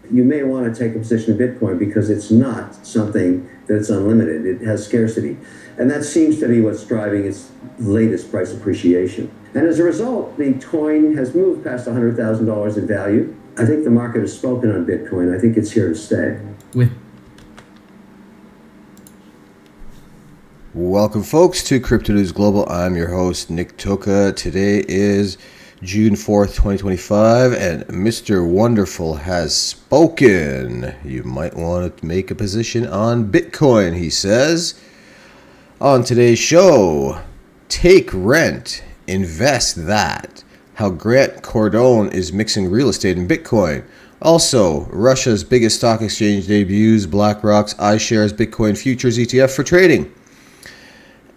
You may want to take a position in Bitcoin because it's not something that's unlimited. It has scarcity. And that seems to be what's driving its latest price appreciation. And as a result, the coin has moved past $100,000 in value. I think the market has spoken on Bitcoin. I think it's here to stay. Welcome, folks, to CryptoNews Global. I'm your host, Nick Toka. Today is June 4th, 2025, and Mr. Wonderful has spoken. You might want to make a position on Bitcoin, he says. On today's show, take rent, invest that. How Grant Cardone is mixing real estate and Bitcoin. Also, Russia's biggest stock exchange debuts BlackRock's iShares Bitcoin futures ETF for trading.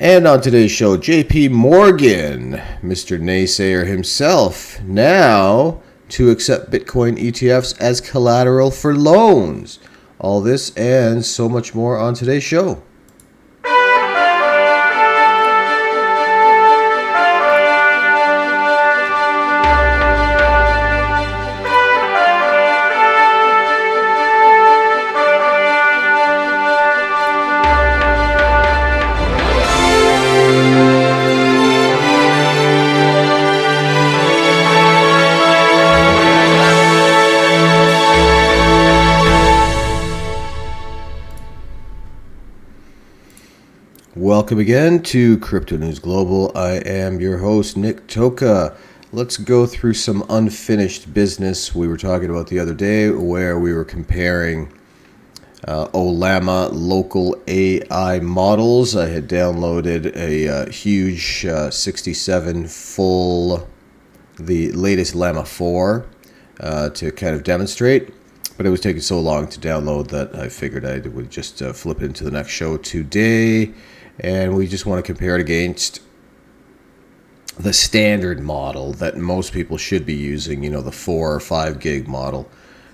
And on today's show, JPMorgan, Mr. Naysayer himself, now to accept Bitcoin ETFs as collateral for loans. All this and so much more on today's show. Welcome again to Crypto News Global. I am your host, Nick Toka. Let's go through some unfinished business we were talking about the other day, where we were comparing Ollama local AI models. I had downloaded a huge 67 full, the latest Llama 4 to kind of demonstrate. But it was taking so long to download that I figured I would just flip it into the next show today. And we just want to compare it against the standard model that most people should be using, you know, the 4 or 5 gig model.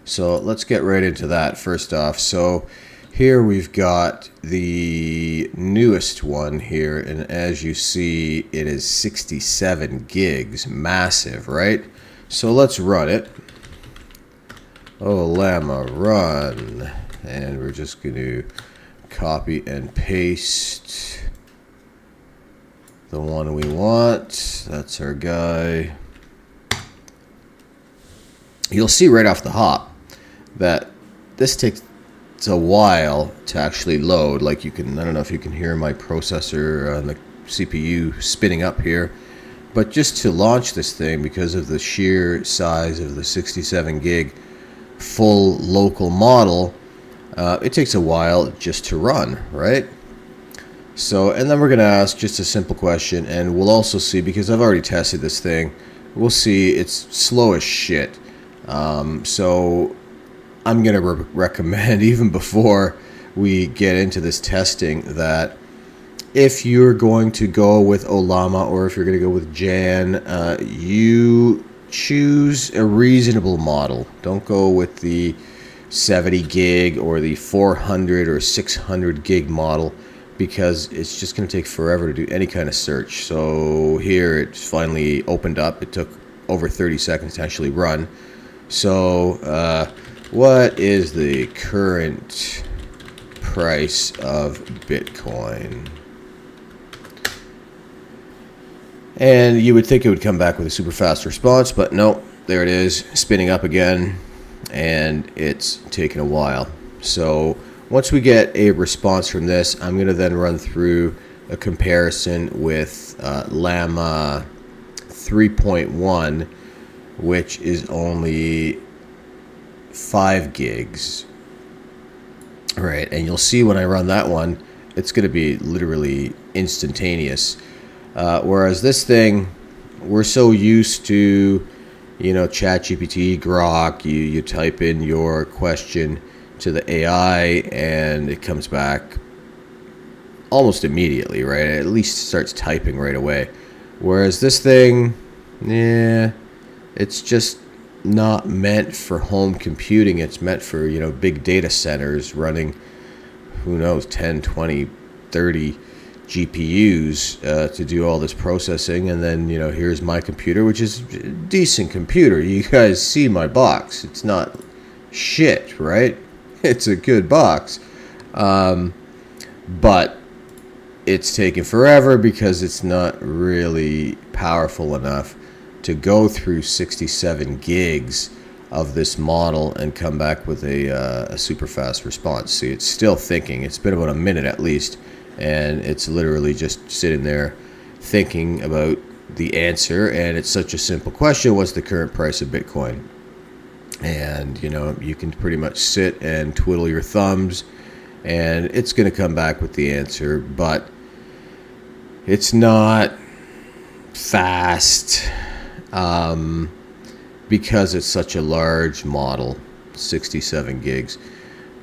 So let's get right into that first off. So here we've got the newest one here, and as you see, it is 67 gigs, massive, right? So let's run it. Llama run, and we're just going to copy and paste the one we want. That's our guy. You'll see right off the hop that this takes a while to actually load. Like you can, I don't know if you can hear my processor on the CPU spinning up here, but just to launch this thing, because of the sheer size of the 67 gig full local model, it takes a while just to run, right? So, and then we're going to ask just a simple question, and we'll also see, because I've already tested this thing, we'll see it's slow as shit. So I'm going to recommend, even before we get into this testing, that if you're going to go with Ollama or if you're going to go with Jan, you choose a reasonable model. Don't go with the 70 gig or the 400 or 600 gig model, because it's just going to take forever to do any kind of search. So here it finally opened up. It took over 30 seconds to actually run. So what is the current price of Bitcoin? And you would think it would come back with a super fast response, but no, there it is, spinning up again, and it's taken a while. So once we get a response from this, I'm going to then run through a comparison with Llama 3.1, which is only 5 gigs. All right, and you'll see when I run that one, it's going to be literally instantaneous. Whereas this thing, we're so used to, you know, ChatGPT, Grok, you type in your question to the AI and it comes back almost immediately, right? It at least starts typing right away. Whereas this thing, it's just not meant for home computing. It's meant for, you know, big data centers running, who knows, 10, 20, 30 GPUs to do all this processing. And then, you know, here's my computer, which is a decent computer. You guys see my box. It's not shit, right? It's a good box. But it's taken forever because it's not really powerful enough to go through 67 gigs of this model and come back with a super fast response. See, it's still thinking. It's been about a minute at least, and it's literally just sitting there thinking about the answer. And it's such a simple question: what's the current price of Bitcoin? And you can pretty much sit and twiddle your thumbs, and it's going to come back with the answer, but it's not fast. Because it's such a large model, 67 gigs.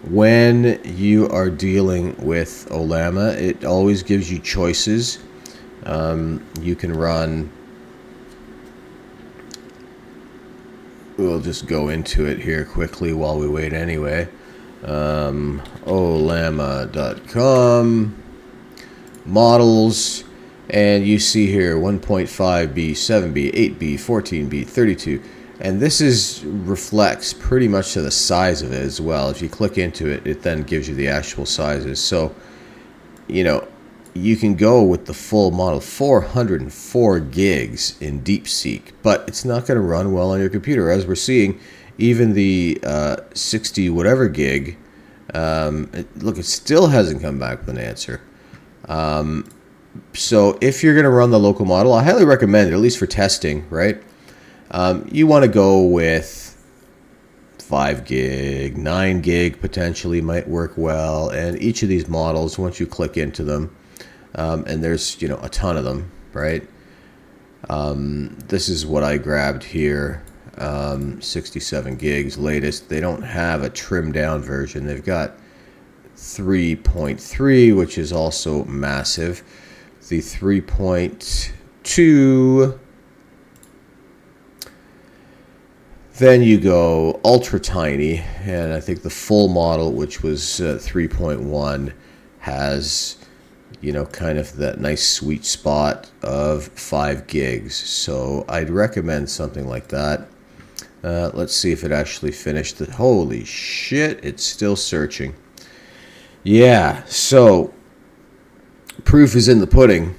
When you are dealing with Ollama, it always gives you choices. You can run, we'll just go into it here quickly while we wait anyway. Ollama.com, models, and you see here 1.5B, 7B, 8B, 14B, 32. And this reflects pretty much to the size of it as well. If you click into it, it then gives you the actual sizes. So, you can go with the full model, 404 gigs in DeepSeek, but it's not going to run well on your computer. As we're seeing, even the 60 whatever gig, look, it still hasn't come back with an answer. So if you're going to run the local model, I highly recommend it, at least for testing, right? You want to go with 5 gig, 9 gig potentially might work well. And each of these models, once you click into them, and there's, a ton of them, right? This is what I grabbed here, 67 gigs latest. They don't have a trimmed down version. They've got 3.3, which is also massive. The 3.2, then you go ultra tiny, and I think the full model, which was 3.1, has kind of that nice sweet spot of 5 gigs. So I'd recommend something like that. Let's see if it actually finished. Holy shit, it's still searching. Yeah, so proof is in the pudding.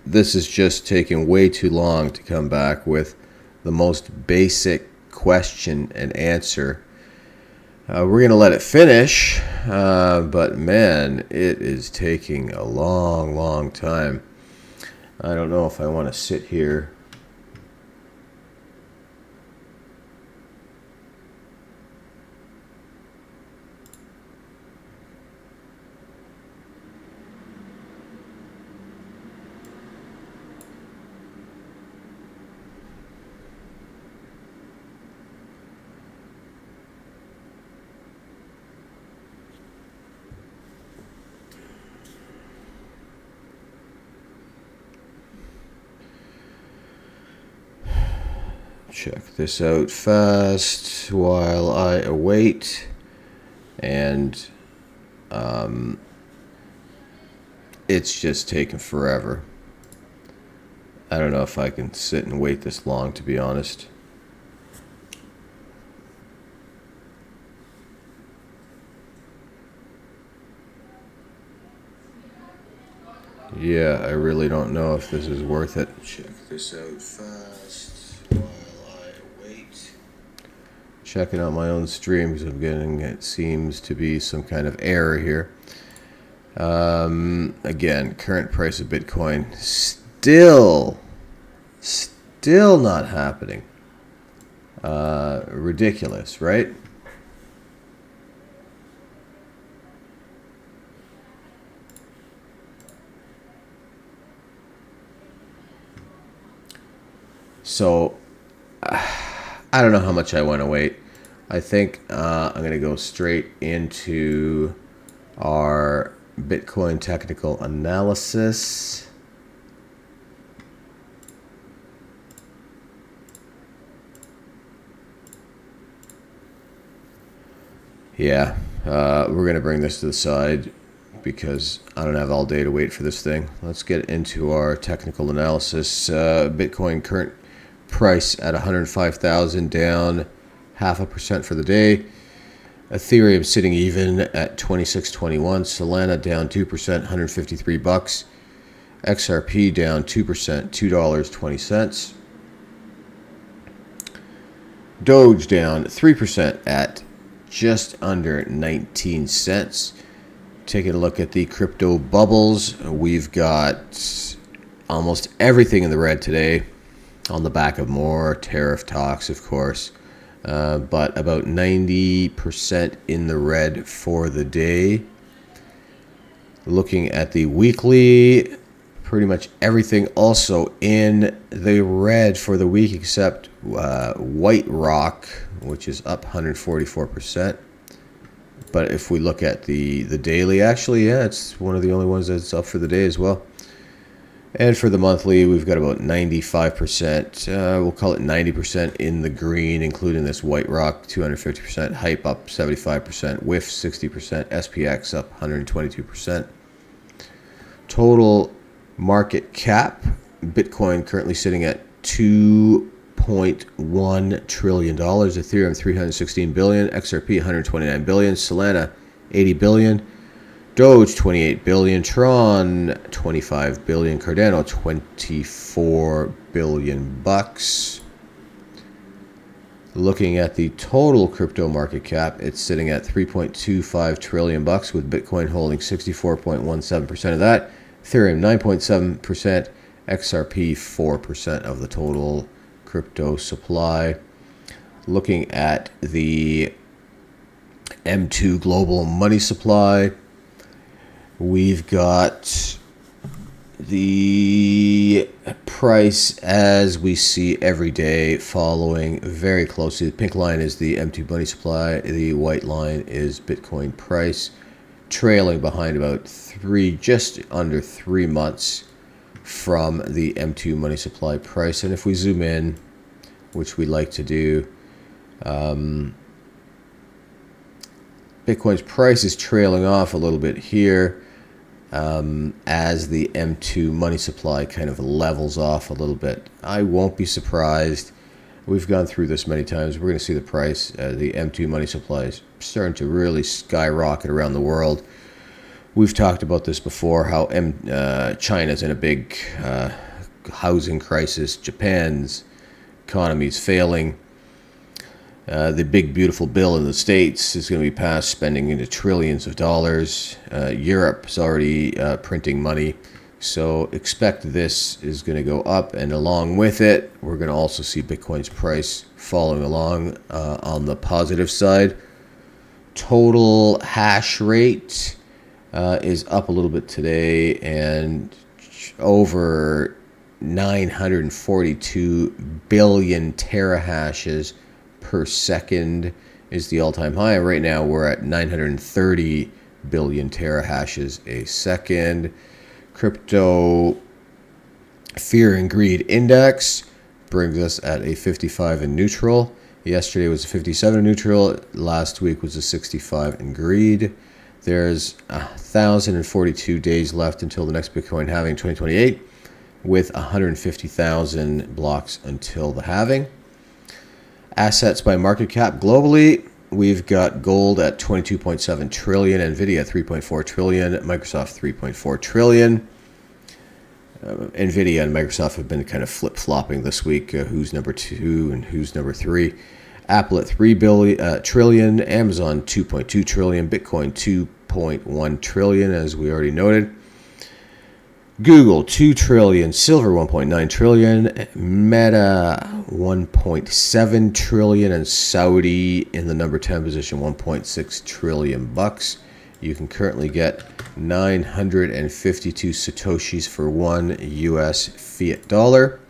This is just taking way too long to come back with the most basic question and answer. We're going to let it finish, but man, it is taking a long, long time. I don't know if I want to sit here. Check this out fast while I await, and it's just taking forever. I don't know if I can sit and wait this long, to be honest. Yeah, I really don't know if this is worth it. Check this out fast while I wait. Checking out my own stream because I'm getting, it seems to be some kind of error here. Again, current price of Bitcoin still not happening. Ridiculous, right? So I don't know how much I want to wait. I think I'm going to go straight into our Bitcoin technical analysis. Yeah, we're going to bring this to the side because I don't have all day to wait for this thing. Let's get into our technical analysis. Bitcoin current price at 105,000, down 0.5% for the day. Ethereum sitting even at 26.21. Solana down 2%, 153 bucks. XRP down 2%, $2.20. Doge down 3% at just under 19 cents. Taking a look at the crypto bubbles, we've got almost everything in the red today on the back of more tariff talks, of course. But about 90% in the red for the day. Looking at the weekly, pretty much everything also in the red for the week except White Rock, which is up 144%. But if we look at the daily, actually, yeah, it's one of the only ones that's up for the day as well. And for the monthly, we've got about 95%, we'll call it 90% in the green, including this White Rock, 250%, Hype up 75%, WIF 60%, SPX up 122%. Total market cap, Bitcoin currently sitting at $2.1 trillion, Ethereum 316 billion, XRP 129 billion, Solana 80 billion, Doge 28 billion, Tron 25 billion, Cardano 24 billion bucks. Looking at the total crypto market cap, it's sitting at 3.25 trillion bucks, with Bitcoin holding 64.17% of that, Ethereum 9.7%, XRP 4% of the total crypto supply. Looking at the M2 global money supply, we've got the price as we see every day following very closely. The pink line is the M2 money supply. The white line is Bitcoin price, trailing behind about just under 3 months from the M2 money supply price. And if we zoom in, which we like to do, Bitcoin's price is trailing off a little bit here as the M2 money supply kind of levels off a little bit. I won't be surprised. We've gone through this many times. We're going to see the price, the M2 money supply is starting to really skyrocket around the world. We've talked about this before, how China's in a big housing crisis. Japan's economy is failing. The big beautiful bill in the States is going to be passed, spending into trillions of dollars. Europe's already printing money. So expect this is going to go up, and along with it, we're going to also see Bitcoin's price following along on the positive side. Total hash rate is up a little bit today, and over 942 billion terahashes per second is the all-time high. Right now we're at 930 billion terahashes a second. Crypto Fear and Greed Index brings us at a 55 in neutral. Yesterday was a 57 in neutral. Last week was a 65 in greed. There's 1,042 days left until the next Bitcoin halving 2028, with 150,000 blocks until the halving. Assets by market cap globally, we've got gold at 22.7 trillion, Nvidia 3.4 trillion, Microsoft 3.4 trillion. Nvidia and Microsoft have been kind of flip-flopping this week, who's number 2 and who's number 3. Apple at 3 trillion, Amazon 2.2 trillion, Bitcoin 2.1 trillion, as we already noted. Google 2 trillion, Silver 1.9 trillion, Meta 1.7 trillion, and Saudi in the number 10 position, 1.6 trillion bucks. You can currently get 952 satoshis for one US fiat dollar.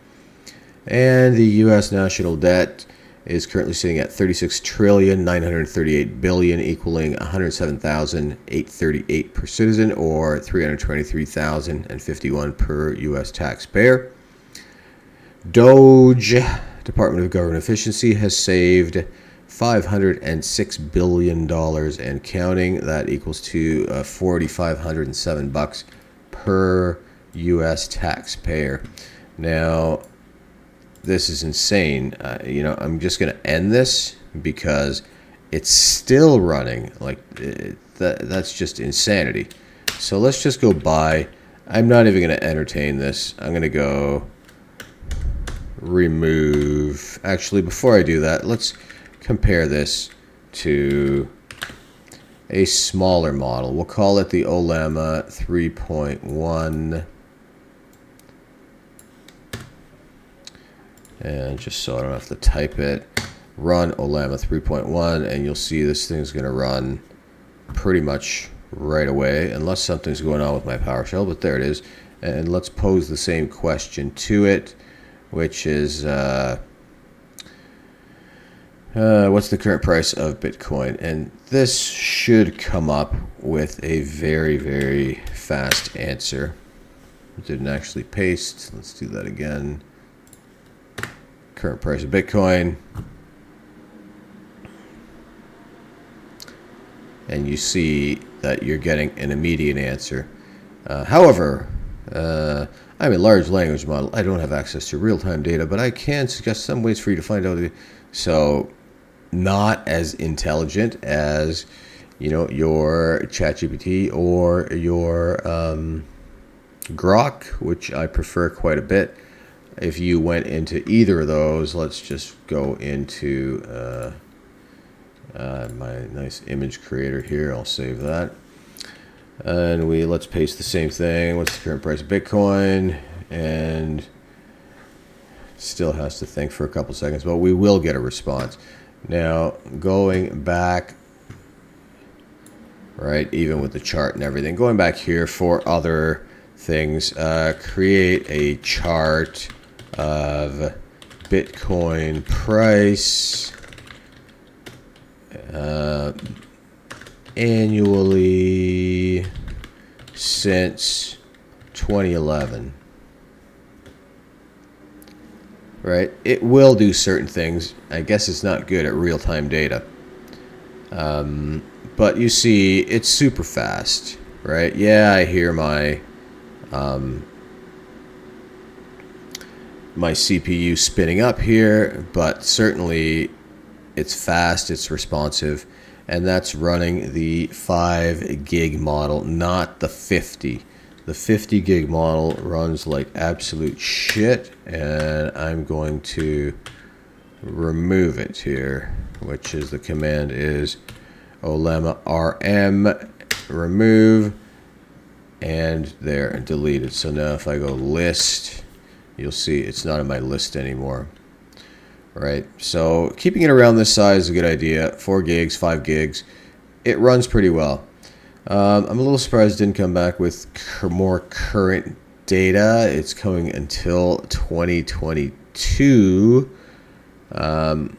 And the US national debt is currently sitting at 36 trillion 938 billion, equaling 107,838 per citizen, or 323,051 per US taxpayer. Doge, Department of Government Efficiency, has saved $506 billion and counting. That equals to $4,507 per US taxpayer. Now, this is insane. I'm just going to end this because it's still running. Like that's just insanity. So let's just go buy. I'm not even going to entertain this. I'm going to go remove. Actually, before I do that, let's compare this to a smaller model. We'll call it the Ollama 3.1. And just so I don't have to type it, run Ollama 3.1, and you'll see this thing's going to run pretty much right away, unless something's going on with my PowerShell, but there it is. And let's pose the same question to it, which is, what's the current price of Bitcoin? And this should come up with a very, very fast answer. It didn't actually paste. Let's do that again. Current price of Bitcoin. And you see that you're getting an immediate answer. However, I'm a large language model. I don't have access to real-time data, but I can suggest some ways for you to find out. So, not as intelligent as, you know, your ChatGPT or your Grok, which I prefer quite a bit. If you went into either of those, let's just go into my nice image creator here. I'll save that. And let's paste the same thing. What's the current price of Bitcoin? And still has to think for a couple seconds, but we will get a response. Now, going back, right, even with the chart and everything, going back here for other things, create a chart of Bitcoin price annually since 2011. Right? It will do certain things. I guess it's not good at real-time data. But you see, it's super fast, right? Yeah, I hear my my CPU spinning up here, but certainly it's fast, it's responsive, and that's running the 5 gig model, not the 50. The 50 gig model runs like absolute shit, and I'm going to remove it here, which is the command is Ollama rm remove, and there, deleted. So now if I go list, you'll see it's not in my list anymore. Right, so keeping it around this size is a good idea. 4 gigs, 5 gigs, it runs pretty well. I'm a little surprised it didn't come back with more current data. It's coming until 2022,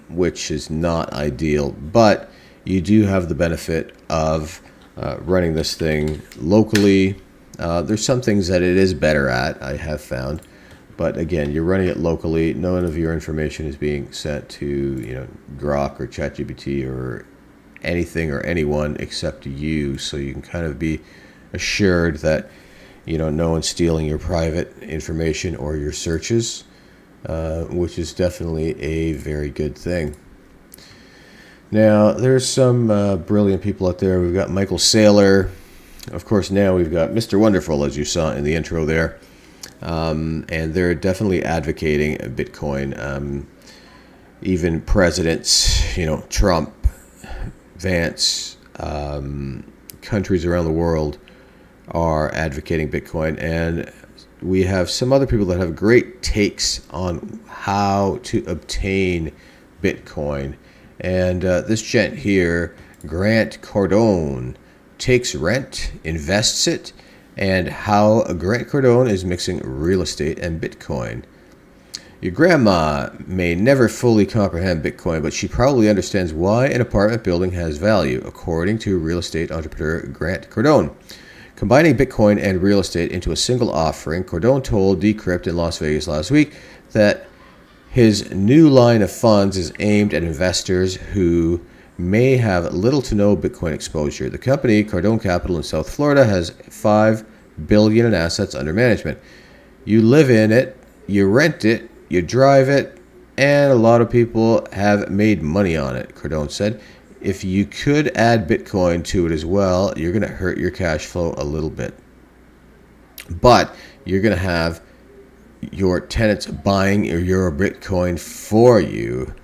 which is not ideal. But you do have the benefit of running this thing locally. There's some things that it is better at, I have found. But again, you're running it locally. None of your information is being sent to, you know, Grok or ChatGPT or anything or anyone except you. So you can kind of be assured that, you know, no one's stealing your private information or your searches, which is definitely a very good thing. Now, there's some brilliant people out there. We've got Michael Saylor. Of course, now we've got Mr. Wonderful, as you saw in the intro there. And they're definitely advocating Bitcoin. Even presidents, you know, Trump, Vance, countries around the world are advocating Bitcoin. And we have some other people that have great takes on how to obtain Bitcoin. And this gent here, Grant Cardone, takes rent, invests it, and how Grant Cardone is mixing real estate and Bitcoin. Your grandma may never fully comprehend Bitcoin, but she probably understands why an apartment building has value, according to real estate entrepreneur Grant Cardone. Combining Bitcoin and real estate into a single offering, Cardone told Decrypt in Las Vegas last week that his new line of funds is aimed at investors who may have little to no Bitcoin exposure. The company, Cardone Capital in South Florida, has $5 billion in assets under management. You live in it, you rent it, you drive it, and a lot of people have made money on it, Cardone said. If you could add Bitcoin to it as well, you're going to hurt your cash flow a little bit. But you're going to have your tenants buying your Bitcoin for you.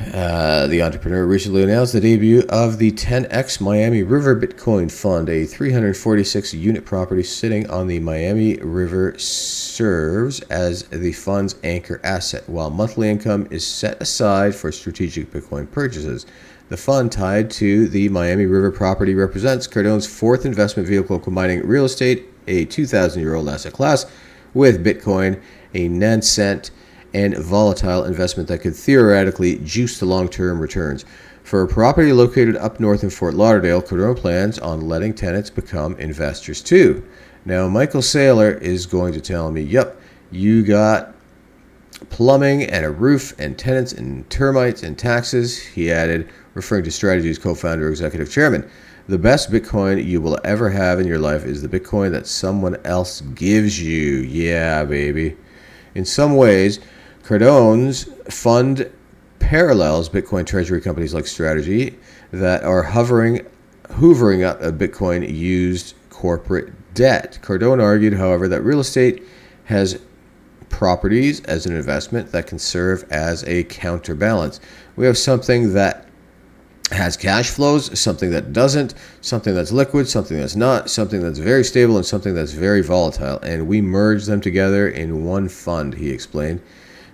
The entrepreneur recently announced the debut of the 10X Miami River Bitcoin Fund, a 346-unit property sitting on the Miami River serves as the fund's anchor asset, while monthly income is set aside for strategic Bitcoin purchases. The fund tied to the Miami River property represents Cardone's fourth investment vehicle combining real estate, a 2,000-year-old asset class, with Bitcoin, a nascent and volatile investment that could theoretically juice the long-term returns. For a property located up north in Fort Lauderdale, Cardone plans on letting tenants become investors too. Now, Michael Saylor is going to tell me, yep, you got plumbing and a roof and tenants and termites and taxes, he added, referring to Strategy's co-founder, executive chairman. The best Bitcoin you will ever have in your life is the Bitcoin that someone else gives you. Yeah, baby. In some ways, Cardone's fund parallels Bitcoin treasury companies like Strategy that are hoovering up a Bitcoin-used corporate debt. Cardone argued, however, that real estate has properties as an investment that can serve as a counterbalance. We have something that has cash flows, something that doesn't, something that's liquid, something that's not, something that's very stable, and something that's very volatile. And we merge them together in one fund, he explained.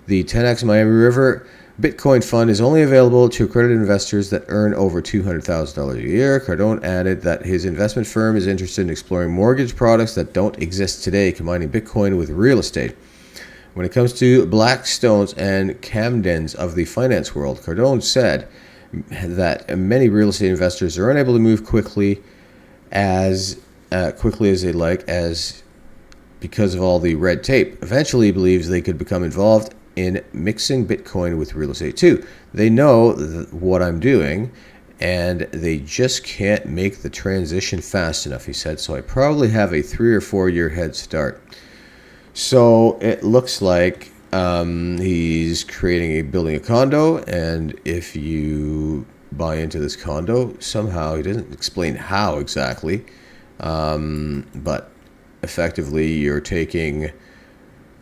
The 10X Miami River Bitcoin Fund is only available to accredited investors that earn over $200,000 a year. Cardone added that his investment firm is interested in exploring mortgage products that don't exist today, combining Bitcoin with real estate. When it comes to Blackstones and Camdens of the finance world, Cardone said that many real estate investors are unable to move quickly as they like because of all the red tape. Eventually, he believes they could become involved in mixing Bitcoin with real estate too. They know what I'm doing, and they just can't make the transition fast enough, he said. So I probably have a 3 or 4 year head start. So it looks like he's building a condo, and if you buy into this condo somehow, he doesn't explain how exactly, but effectively you're taking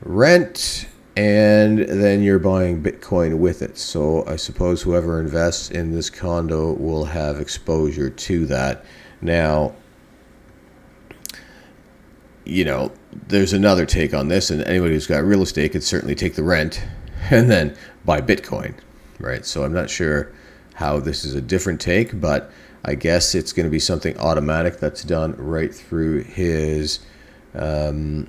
rent and then you're buying Bitcoin with it. So I suppose whoever invests in this condo will have exposure to that. Now, there's another take on this, and anybody who's got real estate could certainly take the rent and then buy Bitcoin, right? So I'm not sure how this is a different take, but I guess it's going to be something automatic that's done right through his real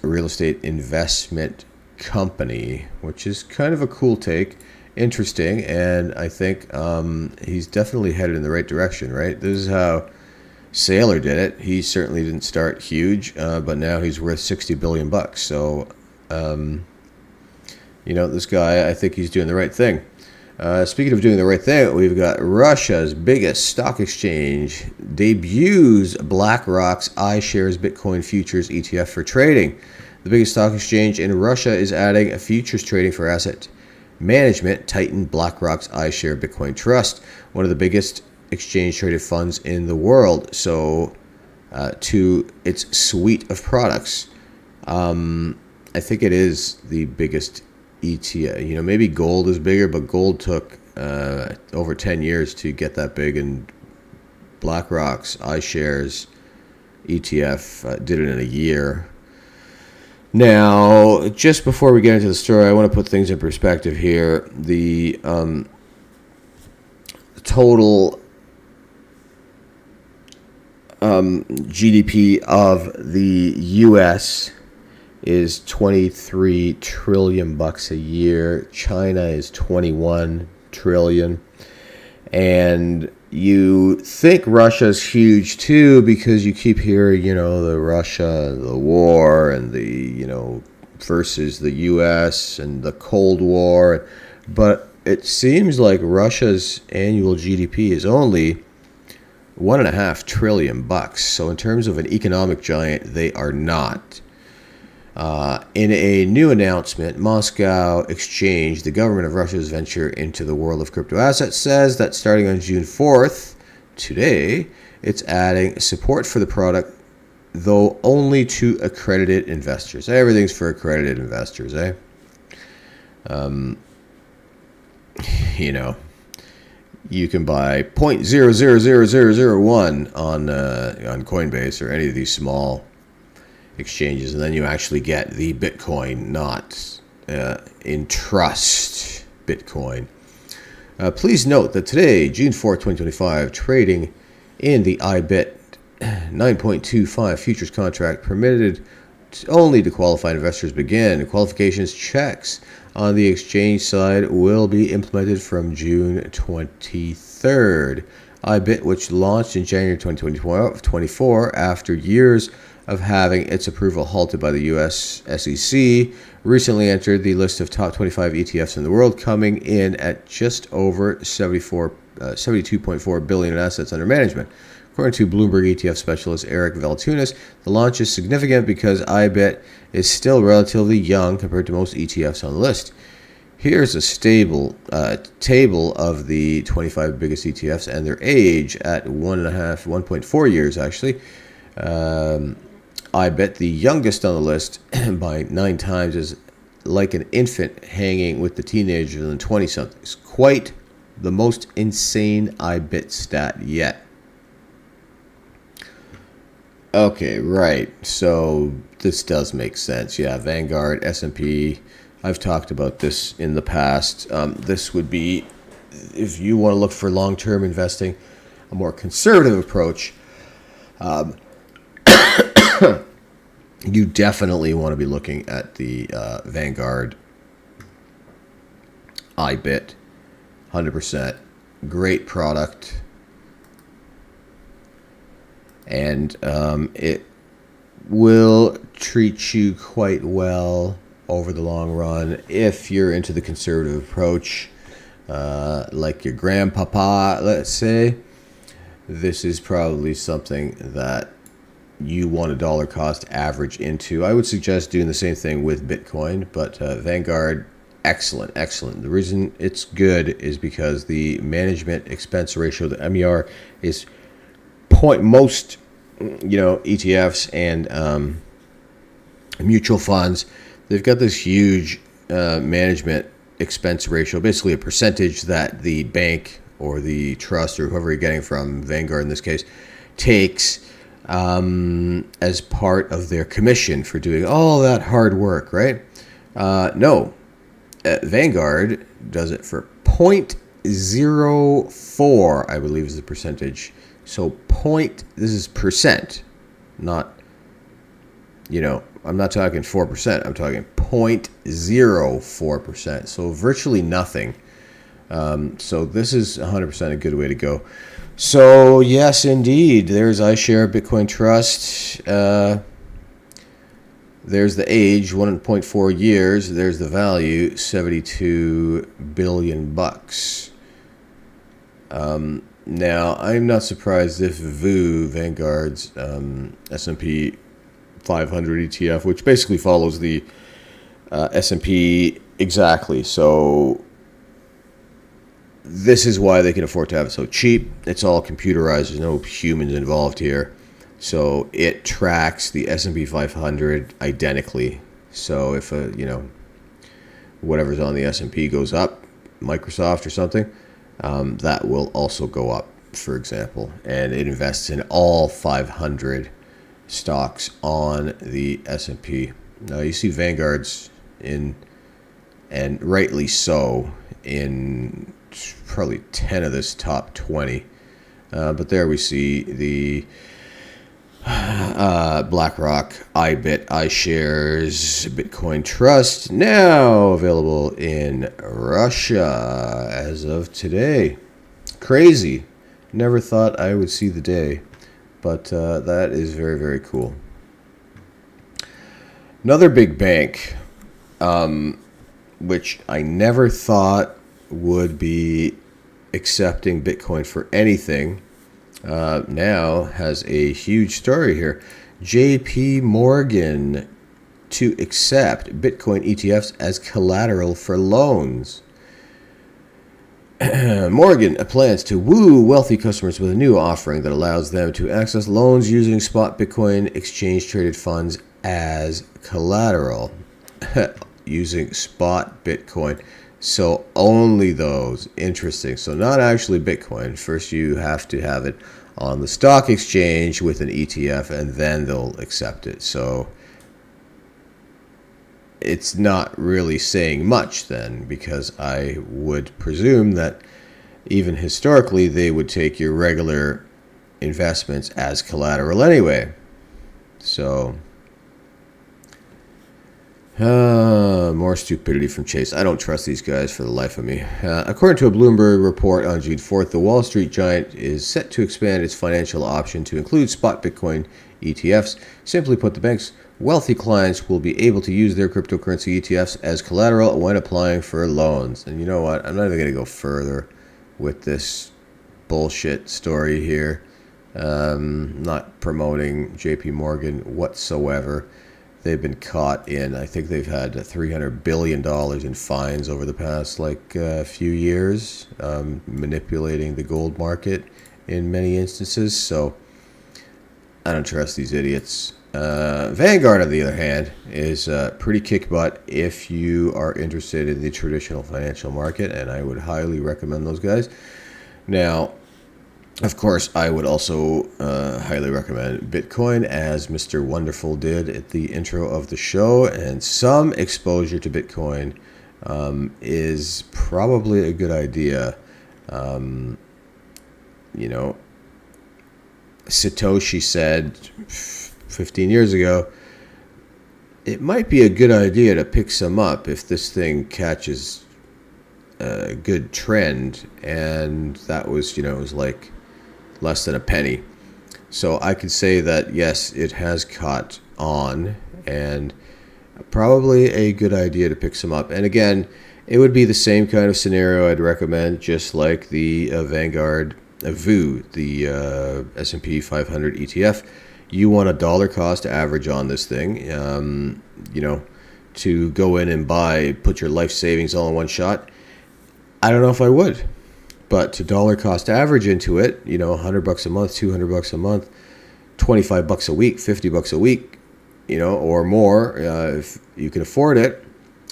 estate investment company, which is kind of a cool take, interesting, and I think he's definitely headed in the right direction, right? This is how Saylor did it. He certainly didn't start huge, but now he's worth $60 billion. So, this guy, I think he's doing the right thing. Speaking of doing the right thing, we've got Russia's biggest stock exchange debuts BlackRock's iShares Bitcoin futures ETF for trading. The biggest stock exchange in Russia is adding a futures trading for asset management titan BlackRock's iShares Bitcoin Trust, one of the biggest exchange-traded funds in the world. So, to its suite of products, I think it is the biggest ETF. Maybe gold is bigger, but gold took over 10 years to get that big, and BlackRock's iShares ETF did it in a year. Now, just before we get into the story, I want to put things in perspective here. The total GDP of the U.S. is $23 trillion a year. China is $21 trillion. And you think Russia's huge too, because you keep hearing, the war and the, versus the U.S. and the Cold War. But it seems like Russia's annual GDP is only $1.5 trillion. So in terms of an economic giant, they are not. In a new announcement, Moscow Exchange, the government of Russia's venture into the world of crypto assets, says that starting on June 4th, today, it's adding support for the product, though only to accredited investors. Everything's for accredited investors, eh? You know, you can buy 0.000001 on Coinbase or any of these small exchanges, and then you actually get the Bitcoin, not in trust Bitcoin. Please note that today, June 4th, 2025, trading in the IBIT 9.25 futures contract permitted only to qualified investors begin. Qualifications checks on the exchange side will be implemented from June 23rd. IBIT, which launched in January 2024 after years of having its approval halted by the U.S. SEC, recently entered the list of top 25 ETFs in the world, coming in at just over 72.4 billion in assets under management. According to Bloomberg ETF specialist Eric Valtunis, the launch is significant because IBIT is still relatively young compared to most ETFs on the list. Here's a table of the 25 biggest ETFs and their age at 1.4 years, actually. IBIT, the youngest on the list by 9 times, is like an infant hanging with the teenagers and 20-somethings. Quite the most insane IBIT stat yet. Okay, right. So this does make sense. Yeah, Vanguard, S&P. I've talked about this in the past. This would be, if you want to look for long-term investing, a more conservative approach. You definitely want to be looking at the Vanguard IBIT, 100%. Great product. And it will treat you quite well over the long run if you're into the conservative approach, like your grandpapa, let's say. This is probably something that you want a dollar cost average into. I would suggest doing the same thing with Bitcoin, but Vanguard, excellent. The reason it's good is because the management expense ratio, the MER, is most ETFs and mutual funds, they've got this huge management expense ratio, basically a percentage that the bank or the trust or whoever you're getting from, Vanguard in this case, takes as part of their commission for doing all that hard work, right? No, Vanguard does it for 0.04, I believe is the percentage. So this is percent, not, I'm not talking 4%, I'm talking 0.04%. So virtually nothing. So this is 100% a good way to go. So yes, indeed, there's iShares Bitcoin Trust. There's the age, 1.4 years. There's the value, $72 billion. Now, I'm not surprised if Vanguard's S&P 500 ETF, which basically follows the S&P exactly. So this is why they can afford to have it so cheap. It's all computerized. There's no humans involved here. So it tracks the S&P 500 identically. So if whatever's on the S&P goes up, Microsoft or something, that will also go up, for example. And it invests in all 500 stocks on the S&P. Now you see Vanguard's in, and rightly so, in probably 10 of this top 20. But there we see the BlackRock, IBIT, iShares, Bitcoin Trust, now available in Russia as of today. Crazy. Never thought I would see the day, but that is very, very cool. Another big bank, which I never thought would be accepting Bitcoin for anything, now has a huge story here. JPMorgan to accept Bitcoin ETFs as collateral for loans. Morgan plans to woo wealthy customers with a new offering that allows them to access loans using spot Bitcoin exchange-traded funds as collateral. Using spot Bitcoin. So only those. Interesting. So not actually Bitcoin. First you have to have it on the stock exchange with an ETF, and then they'll accept it. So it's not really saying much then, because I would presume that even historically they would take your regular investments as collateral anyway. So more stupidity from Chase. I don't trust these guys for the life of me. According to a Bloomberg report on June 4th, the Wall Street giant is set to expand its financial option to include spot Bitcoin ETFs. Simply put, the bank's wealthy clients will be able to use their cryptocurrency ETFs as collateral when applying for loans. And you know what? I'm not even going to go further with this bullshit story here. Not promoting JPMorgan whatsoever. They've been caught in, I think they've had $300 billion in fines over the past few years, manipulating the gold market in many instances. So I don't trust these idiots. Vanguard, on the other hand, is pretty kick butt if you are interested in the traditional financial market, and I would highly recommend those guys. Now, of course, I would also highly recommend Bitcoin, as Mr. Wonderful did at the intro of the show, and some exposure to Bitcoin is probably a good idea. Satoshi said 15 years ago, it might be a good idea to pick some up if this thing catches a good trend, and that was, it was like less than a penny. So I could say that yes, it has caught on, and probably a good idea to pick some up. And again, it would be the same kind of scenario I'd recommend, just like the Vanguard VOO, the S&P 500 ETF. You want a dollar cost average on this thing, to go in and buy, put your life savings all in one shot. I don't know if I would. But to dollar cost average into it, $100 a month, $200 a month, $25 a week, $50 a week, or more, if you can afford it,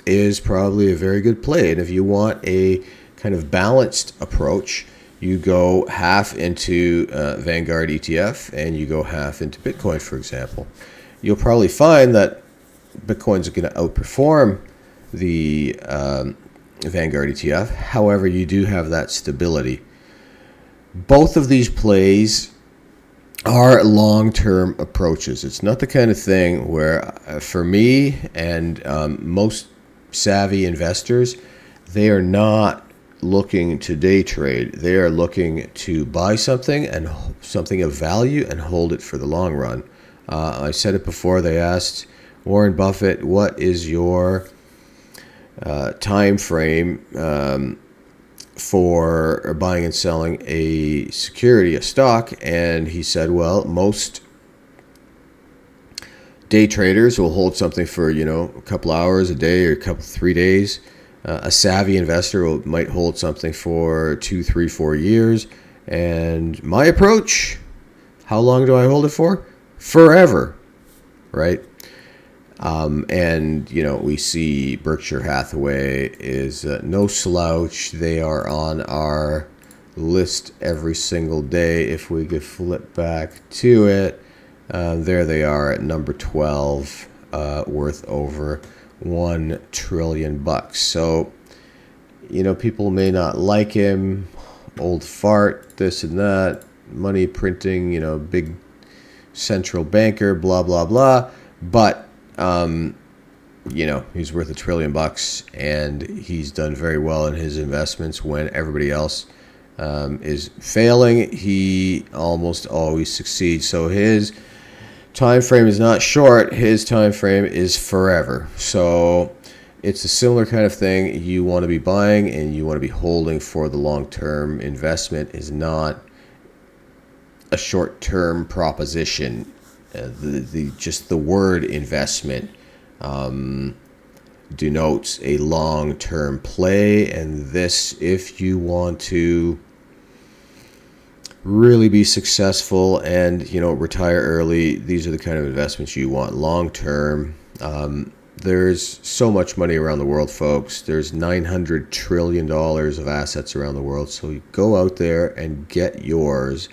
is probably a very good play. And if you want a kind of balanced approach, you go half into Vanguard ETF and you go half into Bitcoin, for example. You'll probably find that Bitcoin's going to outperform the Vanguard ETF. However, you do have that stability. Both of these plays are long-term approaches. It's not the kind of thing where, for me and most savvy investors, they are not looking to day trade. They are looking to buy something and something of value and hold it for the long run. I said it before. They asked Warren Buffett, what is your time frame for buying and selling a security, a stock? And he said, well, most day traders will hold something for a couple hours, a day, or 3 days. A savvy investor might hold something for 2, 3, 4 years. And my approach, how long do I hold it for? Forever, right? And we see Berkshire Hathaway is no slouch. They are on our list every single day. If we could flip back to it, there they are at number 12, worth over $1 trillion. So, people may not like him, old fart, this and that, money printing, big central banker, blah, blah, blah. But he's worth $1 trillion, and he's done very well in his investments. When everybody else is failing, he almost always succeeds. So his time frame is not short. His time frame is forever. So it's a similar kind of thing. You want to be buying and you want to be holding for the long-term. Investment is not a short-term proposition. Just the word investment denotes a long-term play, and this, if you want to really be successful and retire early, these are the kind of investments you want long-term. There's so much money around the world, folks. There's $900 trillion of assets around the world, so you go out there and get yours.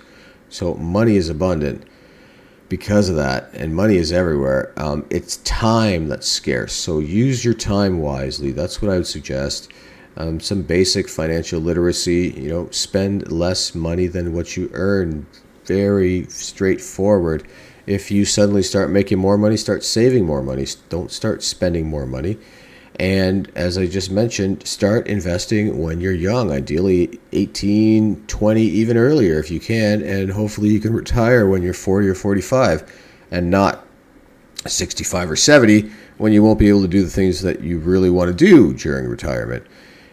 So money is abundant because of that, and money is everywhere. It's time that's scarce, so use your time wisely. That's what I would suggest. Some basic financial literacy, spend less money than what you earn. Very straightforward. If you suddenly start making more money, start saving more money. Don't start spending more money. And as I just mentioned, start investing when you're young, ideally 18, 20, even earlier if you can, and hopefully you can retire when you're 40 or 45 and not 65 or 70 when you won't be able to do the things that you really want to do during retirement.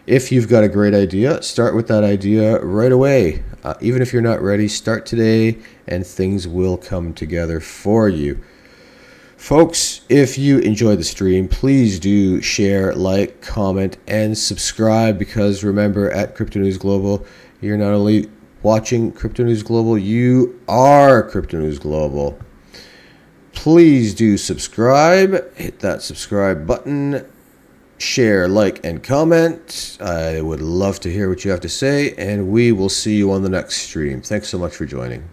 If you've got a great idea, start with that idea right away. Even if you're not ready, start today and things will come together for you. Folks, if you enjoyed the stream, please do share, like, comment, and subscribe, because remember, at CryptoNews Global, you're not only watching CryptoNews Global, you are CryptoNews Global. Please do subscribe. Hit that subscribe button. Share, like, and comment. I would love to hear what you have to say, and we will see you on the next stream. Thanks so much for joining.